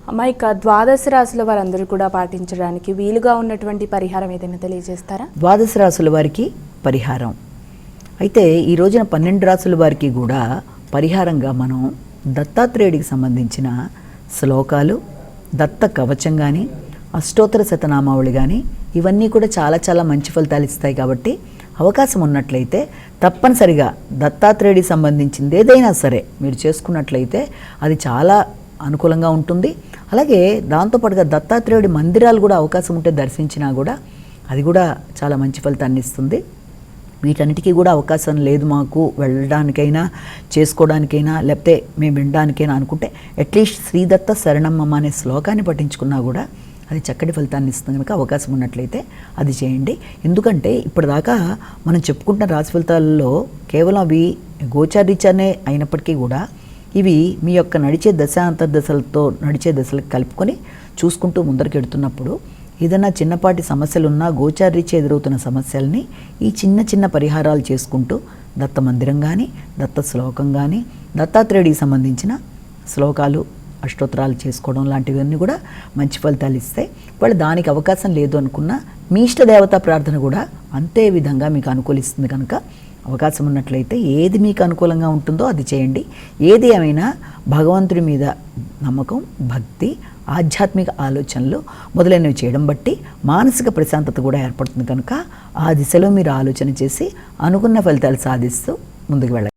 అమ్మ, ఇక ద్వాదశ రాశుల వారందరూ కూడా పాటించడానికి వీలుగా ఉన్నటువంటి పరిహారం ఏదైనా తెలియజేస్తారా? ద్వాదశ రాశుల వారికి పరిహారం అయితే ఈ రోజున 12 రాశుల వారికి కూడా పరిహారంగా మనం దత్తాత్రేయుడికి సంబంధించిన శ్లోకాలు, దత్త కవచం కానీ, అష్టోత్తర శతనామావళి కానీ ఇవన్నీ కూడా చాలా చాలా మంచి ఫలితాలు ఇస్తాయి. కాబట్టి అవకాశం ఉన్నట్లయితే తప్పనిసరిగా దత్తాత్రేయుడికి సంబంధించింది ఏదైనా సరే మీరు చేసుకున్నట్లయితే అది చాలా అనుకూలంగా ఉంటుంది. అలాగే దాంతోపాటుగా దత్తాత్రేయుడి మందిరాలు కూడా అవకాశం ఉంటే దర్శించినా కూడా అది కూడా చాలా మంచి ఫలితాన్ని ఇస్తుంది. వీటన్నిటికీ కూడా అవకాశం లేదు మాకు వెళ్ళడానికైనా, చేసుకోవడానికైనా, లేకపోతే మేము వినడానికైనా అనుకుంటే అట్లీస్ట్ శ్రీదత్త శరణమ్మ అనే శ్లోకాన్ని పఠించుకున్నా కూడా అది చక్కటి ఫలితాన్ని ఇస్తుంది. కనుక అవకాశం ఉన్నట్లయితే అది చేయండి. ఎందుకంటే ఇప్పటిదాకా మనం చెప్పుకుంటున్న రాశి ఫలితాలలో కేవలం అవి గోచారీత్యానే అయినప్పటికీ కూడా ఇవి మీ యొక్క నడిచే దశాంతర్దశలతో నడిచే దశలకు కలుపుకొని చూసుకుంటూ ముందరికి వెడుతున్నప్పుడు ఏదైనా చిన్నపాటి సమస్యలున్నా గోచారీత్యా ఎదురవుతున్న సమస్యల్ని ఈ చిన్న చిన్న పరిహారాలు చేసుకుంటూ దత్త మందిరం కానీ, దత్త శ్లోకం కానీ, దత్తాత్రేయుడికి సంబంధించిన శ్లోకాలు, అష్టోత్తరాలు చేసుకోవడం లాంటివన్నీ కూడా మంచి ఫలితాలు ఇస్తాయి. వాళ్ళు దానికి అవకాశం లేదు అనుకున్నా మీ ఇష్ట దేవతా ప్రార్థన కూడా అంతే విధంగా మీకు అనుకూలిస్తుంది. కనుక అవకాశం ఉన్నట్లయితే ఏది మీకు అనుకూలంగా ఉంటుందో అది చేయండి. ఏది ఏమైనా భగవంతుడి మీద నమ్మకం, భక్తి, ఆధ్యాత్మిక ఆలోచనలు మొదలైనవి చేయడం బట్టి మానసిక ప్రశాంతత కూడా ఏర్పడుతుంది. కనుక ఆ దిశలో మీరు ఆలోచన చేసి అనుకున్న ఫలితాలు సాధిస్తూ ముందుకు వెళ్ళండి.